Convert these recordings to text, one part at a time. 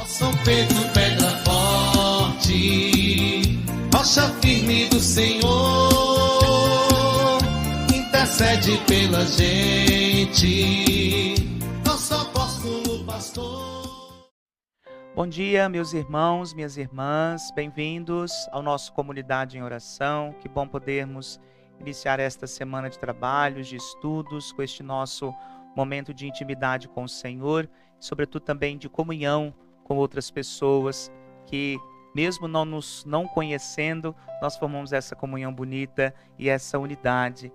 São Pedro, pedra forte, rocha firme do Senhor, intercede pela gente, nosso apóstolo pastor. Bom dia, meus irmãos, minhas irmãs, bem-vindos ao nosso Comunidade em Oração. Que bom podermos iniciar esta semana de trabalhos, de estudos, com este nosso momento de intimidade com o Senhor, e sobretudo também de comunhão com outras pessoas que, mesmo não conhecendo, nós formamos essa comunhão bonita e essa unidade.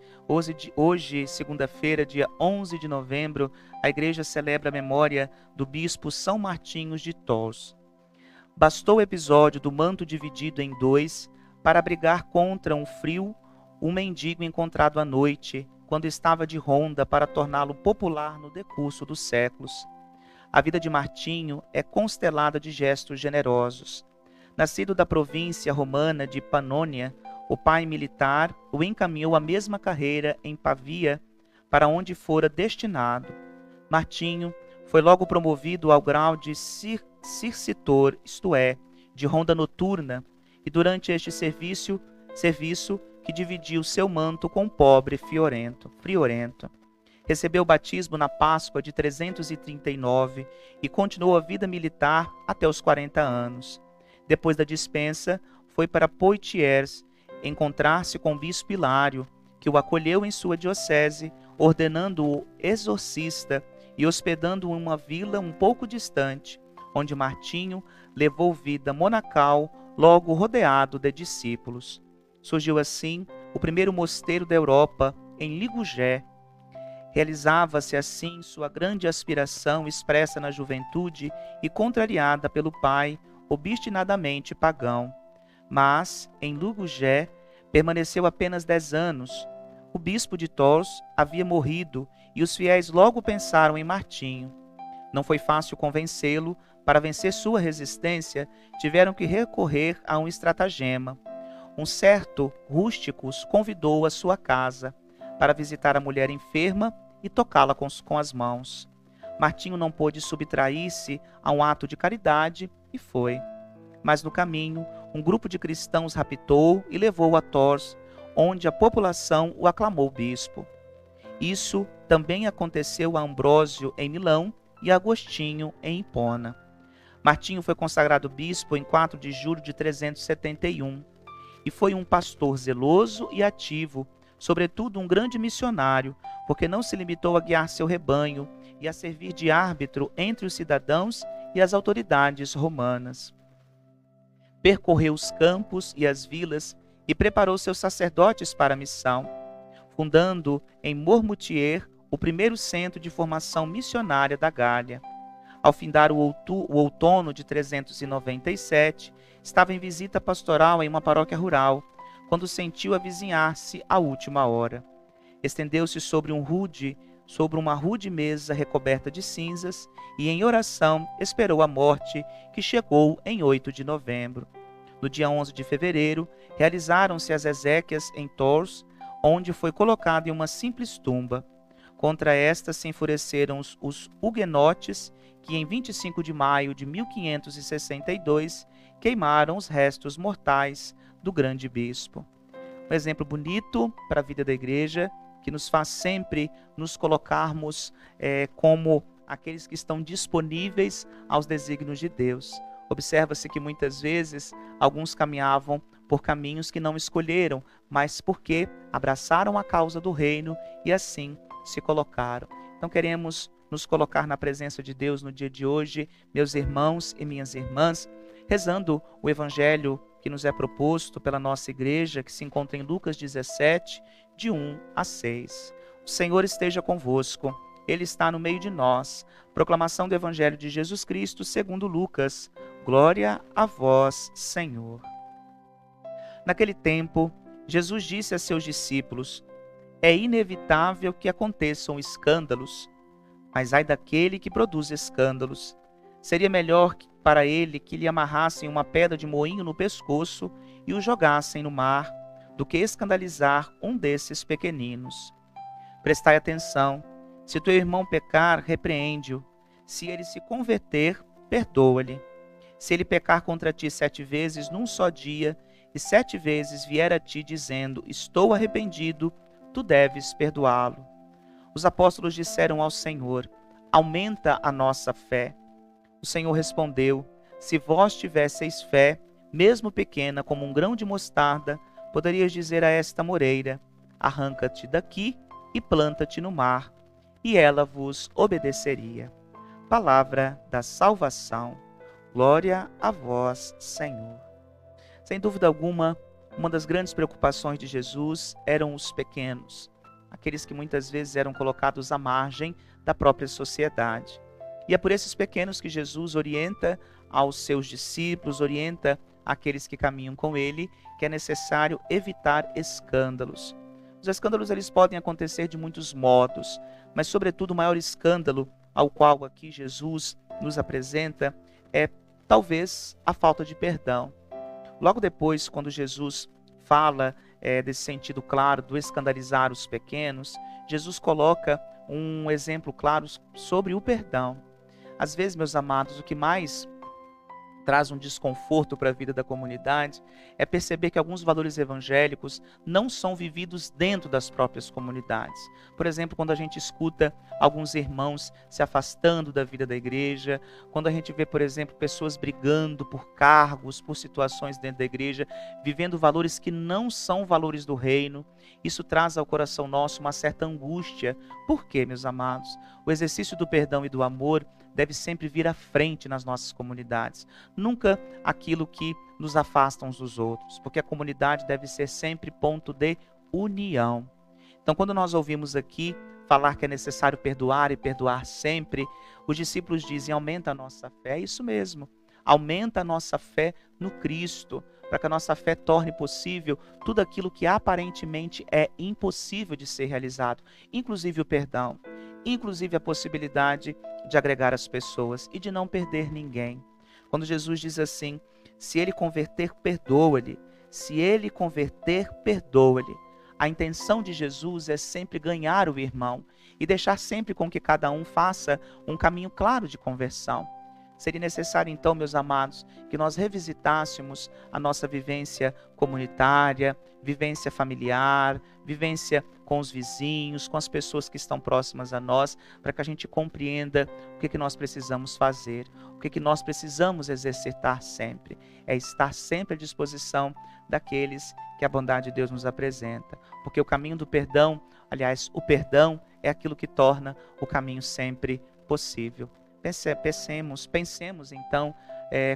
Hoje, segunda-feira, dia 11 de novembro, a igreja celebra a memória do bispo São Martinhos de Tours. Bastou o episódio do manto dividido em dois para abrigar contra um frio um mendigo encontrado à noite, quando estava de ronda, para torná-lo popular no decurso dos séculos. A vida de Martinho é constelada de gestos generosos. Nascido da província romana de Panônia, o pai militar o encaminhou à mesma carreira em Pavia, para onde fora destinado. Martinho foi logo promovido ao grau de circitor, isto é, de ronda noturna, e durante este serviço que dividiu seu manto com o pobre friorento. Recebeu o batismo na Páscoa de 339 e continuou a vida militar até os 40 anos. Depois da dispensa, foi para Poitiers encontrar-se com o bispo Hilário, que o acolheu em sua diocese, ordenando-o exorcista e hospedando-o em uma vila um pouco distante, onde Martinho levou vida monacal, logo rodeado de discípulos. Surgiu assim o primeiro mosteiro da Europa, em Ligugé. Realizava-se assim sua grande aspiração expressa na juventude e contrariada pelo pai, obstinadamente pagão. Mas, em Ligugé, permaneceu apenas 10 anos. O bispo de Tours havia morrido e os fiéis logo pensaram em Martinho. Não foi fácil convencê-lo. Para vencer sua resistência, tiveram que recorrer a um estratagema. Um certo rústicos convidou-o à sua casa para visitar a mulher enferma e tocá-la com as mãos. Martinho não pôde subtrair-se a um ato de caridade e foi. Mas no caminho, um grupo de cristãos raptou e levou-o a Tours, onde a população o aclamou bispo. Isso também aconteceu a Ambrósio em Milão e a Agostinho em Hipona. Martinho foi consagrado bispo em 4 de julho de 371 e foi um pastor zeloso e ativo, sobretudo um grande missionário, porque não se limitou a guiar seu rebanho e a servir de árbitro entre os cidadãos e as autoridades romanas. Percorreu os campos e as vilas e preparou seus sacerdotes para a missão, fundando em Mormoutier o primeiro centro de formação missionária da Gália. Ao findar o outono de 397, estava em visita pastoral em uma paróquia rural, quando sentiu avizinhar-se a última hora. Estendeu-se sobre uma rude mesa recoberta de cinzas e, em oração, esperou a morte, que chegou em 8 de novembro. No dia 11 de fevereiro, realizaram-se as exéquias em Tours, onde foi colocado em uma simples tumba. Contra esta se enfureceram os huguenotes, que em 25 de maio de 1562 queimaram os restos mortais do grande bispo. Um exemplo bonito para a vida da igreja, que nos faz sempre nos colocarmos como aqueles que estão disponíveis aos desígnios de Deus. Observa-se que muitas vezes alguns caminhavam por caminhos que não escolheram, mas porque abraçaram a causa do reino e assim se colocaram. Então queremos nos colocar na presença de Deus no dia de hoje, meus irmãos e minhas irmãs, rezando o evangelho que nos é proposto pela nossa igreja, que se encontra em Lucas 17, de 1 a 6. O Senhor esteja convosco, Ele está no meio de nós. Proclamação do evangelho de Jesus Cristo segundo Lucas. Glória a vós, Senhor. Naquele tempo, Jesus disse a seus discípulos: é inevitável que aconteçam escândalos, mas ai daquele que produz escândalos. Seria melhor para ele que lhe amarrassem uma pedra de moinho no pescoço e o jogassem no mar, do que escandalizar um desses pequeninos. Prestai atenção: se teu irmão pecar, repreende-o. Se ele se converter, perdoa-lhe. Se ele pecar contra ti 7 vezes num só dia, e 7 vezes vier a ti dizendo, estou arrependido, tu deves perdoá-lo. Os apóstolos disseram ao Senhor, aumenta a nossa fé. O Senhor respondeu, se vós tivesseis fé, mesmo pequena como um grão de mostarda, poderias dizer a esta moreira, arranca-te daqui e planta-te no mar, e ela vos obedeceria. Palavra da salvação. Glória a vós, Senhor. Sem dúvida alguma, uma das grandes preocupações de Jesus eram os pequenos, aqueles que muitas vezes eram colocados à margem da própria sociedade. E é por esses pequenos que Jesus orienta aos seus discípulos, orienta aqueles que caminham com ele, que é necessário evitar escândalos. Os escândalos eles podem acontecer de muitos modos, mas sobretudo o maior escândalo ao qual aqui Jesus nos apresenta é talvez a falta de perdão. Logo depois, quando Jesus fala desse sentido claro do escandalizar os pequenos, Jesus coloca um exemplo claro sobre o perdão. Às vezes, meus amados, o que mais traz um desconforto para a vida da comunidade é perceber que alguns valores evangélicos não são vividos dentro das próprias comunidades. Por exemplo, quando a gente escuta alguns irmãos se afastando da vida da igreja, quando a gente vê, por exemplo, pessoas brigando por cargos, por situações dentro da igreja, vivendo valores que não são valores do reino, isso traz ao coração nosso uma certa angústia. Por quê, meus amados? O exercício do perdão e do amor deve sempre vir à frente nas nossas comunidades. Nunca aquilo que nos afasta uns dos outros, porque a comunidade deve ser sempre ponto de união. Então, quando nós ouvimos aqui falar que é necessário perdoar e perdoar sempre, os discípulos dizem, aumenta a nossa fé. É isso mesmo, aumenta a nossa fé no Cristo, para que a nossa fé torne possível tudo aquilo que aparentemente é impossível de ser realizado, inclusive o perdão, inclusive a possibilidade de agregar as pessoas e de não perder ninguém. Quando Jesus diz assim, se ele converter, perdoa-lhe. Se ele converter, perdoa-lhe. A intenção de Jesus é sempre ganhar o irmão e deixar sempre com que cada um faça um caminho claro de conversão. Seria necessário então, meus amados, que nós revisitássemos a nossa vivência comunitária, vivência familiar, vivência com os vizinhos, com as pessoas que estão próximas a nós, para que a gente compreenda o que nós precisamos fazer, o que nós precisamos exercitar sempre. É estar sempre à disposição daqueles que a bondade de Deus nos apresenta. Porque o caminho do perdão, aliás, o perdão é aquilo que torna o caminho sempre possível. Pensemos então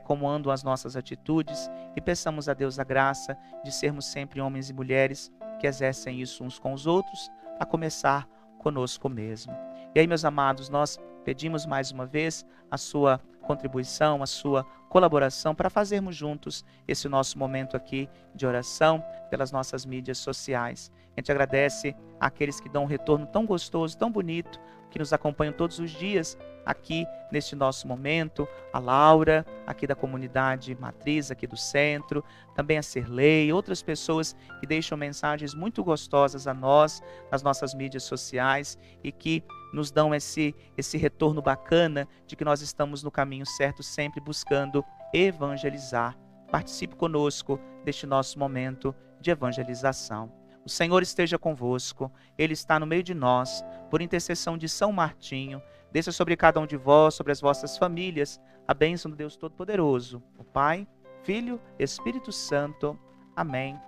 como andam as nossas atitudes e peçamos a Deus a graça de sermos sempre homens e mulheres que exercem isso uns com os outros, a começar conosco mesmo. E aí, meus amados, nós pedimos mais uma vez a sua contribuição, a sua colaboração para fazermos juntos esse nosso momento aqui de oração pelas nossas mídias sociais. A gente agradece àqueles que dão um retorno tão gostoso, tão bonito, que nos acompanham todos os dias aqui neste nosso momento, a Laura, aqui da comunidade matriz, aqui do centro, também a Serlei, outras pessoas que deixam mensagens muito gostosas a nós, nas nossas mídias sociais e que nos dão esse retorno bacana de que nós estamos no caminho certo, sempre buscando evangelizar. Participe conosco deste nosso momento de evangelização. O Senhor esteja convosco, Ele está no meio de nós, por intercessão de São Martinho, desça sobre cada um de vós, sobre as vossas famílias, a bênção do Deus Todo-Poderoso, o Pai, Filho, Espírito Santo. Amém.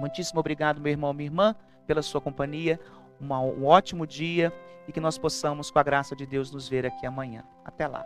Muitíssimo obrigado, meu irmão, minha irmã, pela sua companhia, um ótimo dia e que nós possamos, com a graça de Deus, nos ver aqui amanhã. Até lá.